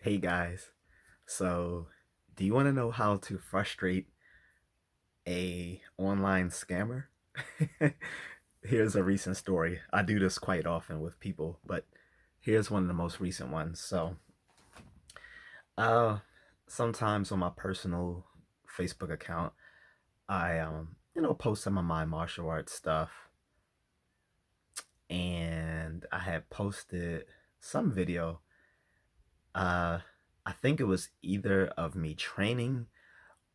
Hey guys, so do you want to know how to frustrate a online scammer? Here's a recent story. I do this quite often with people, but here's one of the most recent ones. Uh, Sometimes on my personal Facebook account, I post some of my martial arts stuff, and I had posted some video. Uh, I think it was either of me training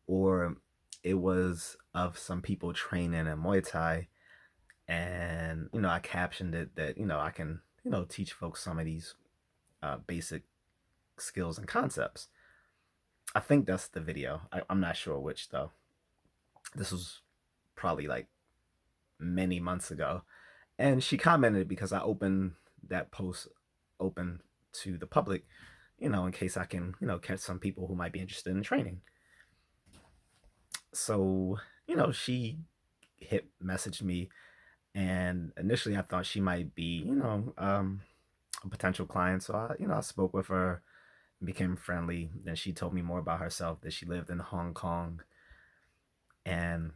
or it was of some people training in Muay Thai. And, I captioned it that, I can, teach folks some of these basic skills and concepts. I think that's the video. I'm not sure which, though. This was probably like many months ago. And she commented because I opened that post open to the public, in case I can, catch some people who might be interested in training. So, she hit messaged me, and initially I thought she might be, a potential client. So I spoke with her, became friendly. Then she told me more about herself, that she lived in Hong Kong and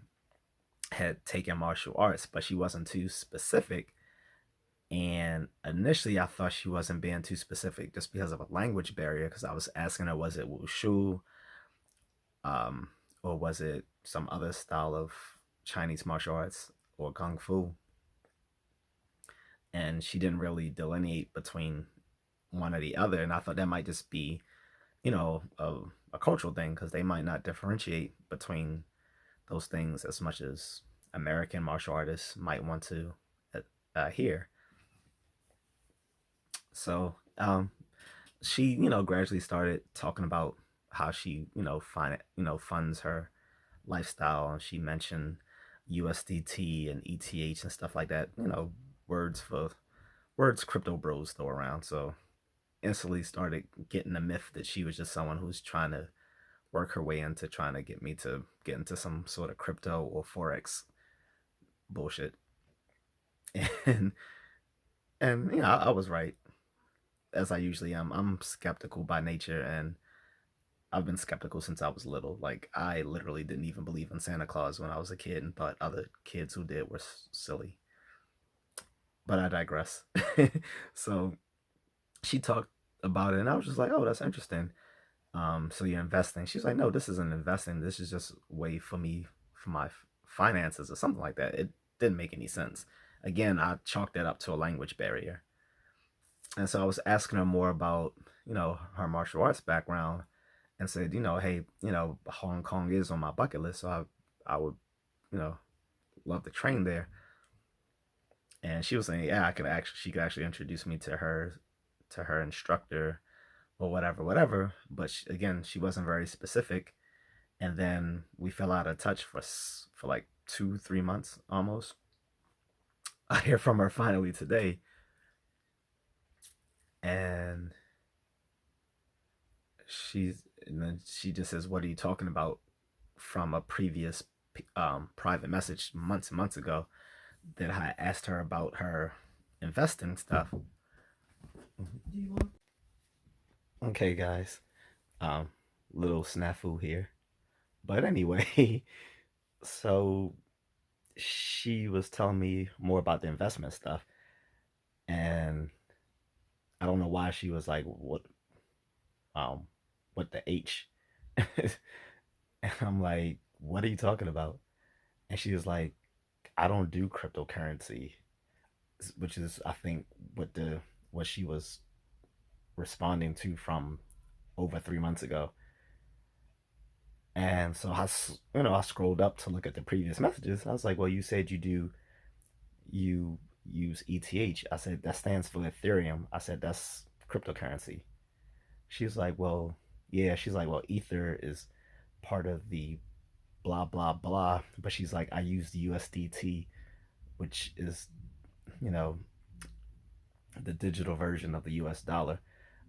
had taken martial arts, but she wasn't too specific. And initially I thought she wasn't being too specific just because of a language barrier, because I was asking her, was it wushu, um, or was it some other style of Chinese martial arts or kung fu? And she didn't really delineate between one or the other. And I thought that might just be, a cultural thing, because they might not differentiate between those things as much as American martial artists might want to hear. So she, gradually started talking about how she, funds her lifestyle, and she mentioned USDT and ETH and stuff like that. Words for words crypto bros throw around. So instantly started getting the myth that she was just someone who's trying to work her way into trying to get me to get into some sort of crypto or forex bullshit. And I was right, as I usually am. I'm skeptical by nature, and I've been skeptical since I was little. Like, I literally didn't even believe in Santa Claus when I was a kid and thought other kids who did were silly. But I digress. So she talked about it, and I was just like, oh, that's interesting. So you're investing? She's like, no, this isn't investing. This is just a way for me, for my finances or something like that. It didn't make any sense. Again, I chalked that up to a language barrier. And so I was asking her more about, her martial arts background, and said, hey, Hong Kong is on my bucket list, so I would, you know, love to train there. And she was saying, yeah, she could actually introduce me to her instructor or whatever. But again, she wasn't very specific. And then we fell out of touch for like 2 3 months almost. I hear from her finally today, and and then she just says, "What are you talking about?" From a previous private message months and months ago that I asked her about her investing stuff. Okay, guys, um, little snafu here, but anyway, so she was telling me more about the investment stuff, and I don't know why she was like, um, what the H? And I'm like, what are you talking about? And she was like, I don't do cryptocurrency, which is, I think, what she was responding to from over 3 months ago. And so I scrolled up to look at the previous messages. I was like, well, you said you use ETH. I said, that stands for Ethereum. I said, that's cryptocurrency. She's like, well, yeah. She's like, well, Ether is part of the blah, blah, blah. But she's like, I use the USDT, which is, you know, the digital version of the US dollar.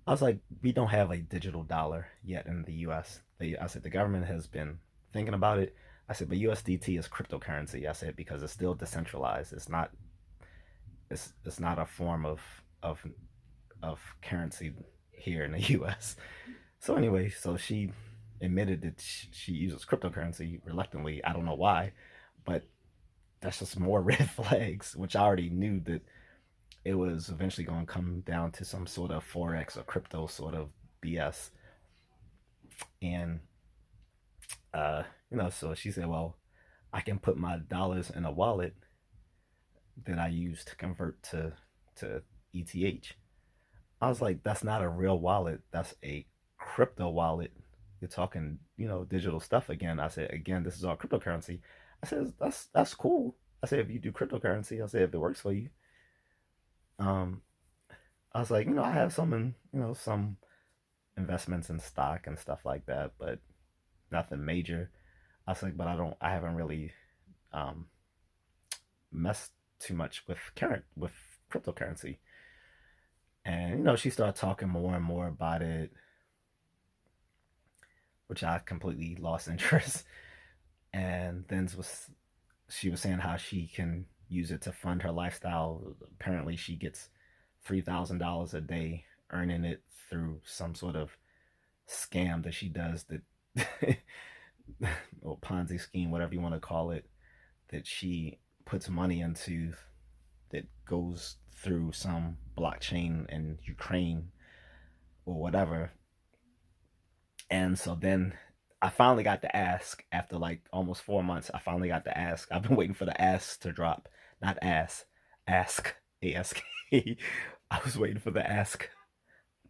I was like, we don't have a digital dollar yet in the US. I said, the government has been thinking about it. I said, but USDT is cryptocurrency. I said, because it's still decentralized. It's not a form of of currency here in the US. So anyway, so she admitted that she uses cryptocurrency reluctantly. I don't know why, but that's just more red flags, which I already knew that it was eventually going to come down to some sort of forex or crypto sort of BS. And so she said, "Well, I can put my dollars in a wallet that I use to convert to ETH." I was like, "That's not a real wallet. That's a crypto wallet. You're talking, digital stuff again." I said, "Again, this is all cryptocurrency." I said, "That's cool." I said, "If you do cryptocurrency," I said, "if it works for you." Um, I was like, I have some investments in stock and stuff like that, but nothing major. I was like, but I haven't really um, messed too much with cryptocurrency. And she started talking more and more about it, which I completely lost interest. And then she was saying how she can use it to fund her lifestyle. Apparently, she gets $3,000 a day, earning it through some sort of scam that she does, that or Ponzi scheme, whatever you want to call it, that she puts money into, that goes through some blockchain in Ukraine or whatever. And so then I finally got to ask, after like almost 4 months. I finally got to ask. I've been waiting for the ask to drop, not ass, ask, ASK. I was waiting for the ask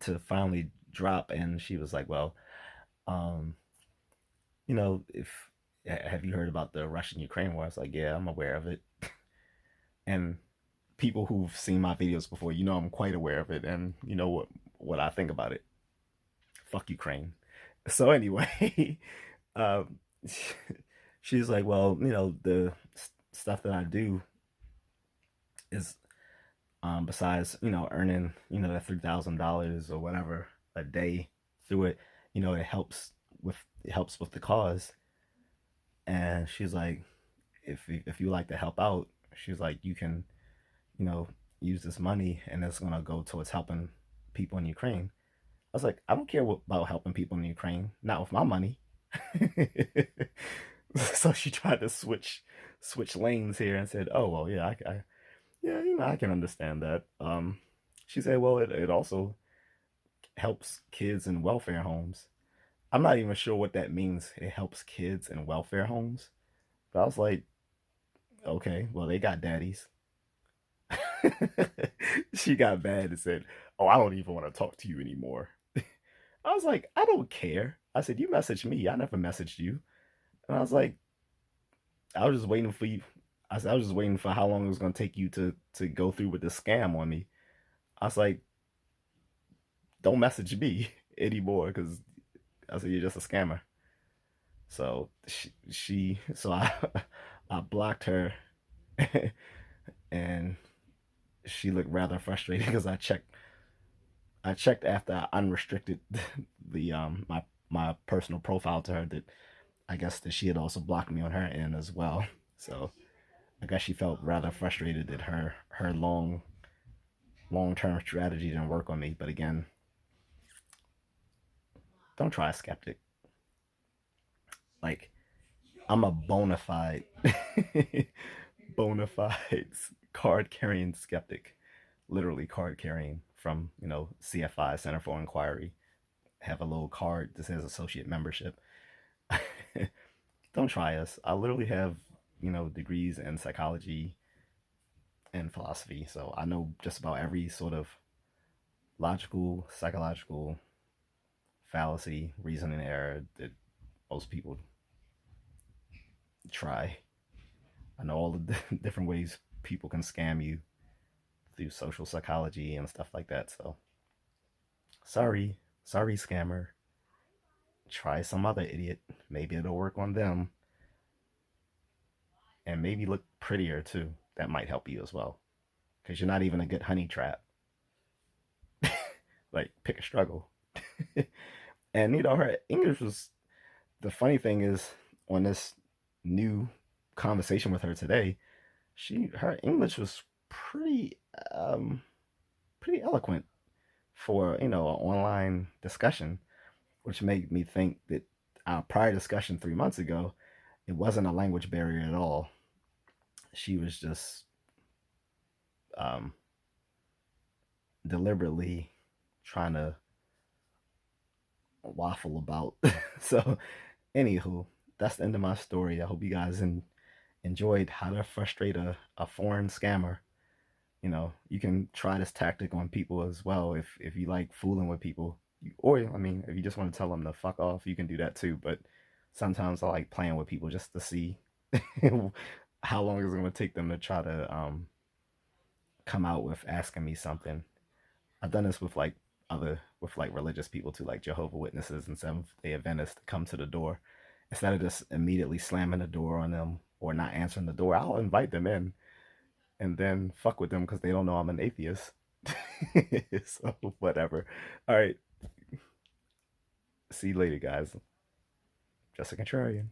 to finally drop, and she was like, "Well, um, if have you heard about the Russian Ukraine war?" I was like, "Yeah, I'm aware of it." And people who've seen my videos before, I'm quite aware of it, and you know what I think about it. Fuck Ukraine. So anyway, um, she's like, "Well, the stuff that I do is, besides earning that $3,000 or whatever a day through it, it helps with the cause." And she's like, if you like to help out, she's like, you can you know use this money, and it's gonna go towards helping people in Ukraine. I was like, I don't care about helping people in Ukraine, not with my money. So she tried to switch lanes here and said, "Oh well, yeah, yeah, I can understand that." She said, "Well, it also helps kids in welfare homes." I'm not even sure what that means. It helps kids in welfare homes, but I was like, okay, well, they got daddies. She got mad and said, "Oh, I don't even want to talk to you anymore." I was like, "I don't care." I said, "You messaged me. I never messaged you." And I was like, "I was just waiting for you." I said, "I was just waiting for how long it was going to take you to go through with this scam on me." I was like, "Don't message me anymore," because I said, "You're just a scammer." So so I blocked her, and she looked rather frustrated because I checked after I unrestricted the my personal profile to her, that I guess that she had also blocked me on her end as well. So I guess she felt rather frustrated that her long term strategy didn't work on me. But again, don't try a skeptic. Like, I'm a bona fide card carrying skeptic, literally card carrying, from CFI, Center for Inquiry. Have a little card that says associate membership. Don't try us. I literally have degrees in psychology and philosophy, so I know just about every sort of logical, psychological fallacy, reasoning error that most people try. I know all the different ways people can scam you through social psychology and stuff like that. So sorry, scammer. Try some other idiot. Maybe it'll work on them, and maybe look prettier too. That might help you as well, because you're not even a good honey trap. Like, pick a struggle. And her English was, the funny thing is, on this new conversation with her today, her English was pretty eloquent. for an online discussion, which made me think that our prior discussion 3 months ago, it wasn't a language barrier at all. She was just um, deliberately trying to waffle about. So, anywho, that's the end of my story. I hope you guys enjoyed how to frustrate a foreign scammer. You can try this tactic on people as well if you like fooling with people. Or, I mean, if you just want to tell them to fuck off, you can do that too. But sometimes I like playing with people just to see how long is it going to take them to try to come out with asking me something. I've done this with with like religious people too, like Jehovah Witnesses and Seventh Day Adventists to come to the door. Instead of just immediately slamming the door on them or not answering the door, I'll invite them in and then fuck with them because they don't know I'm an atheist. So whatever. All right. See you later, guys. Just a contrarian.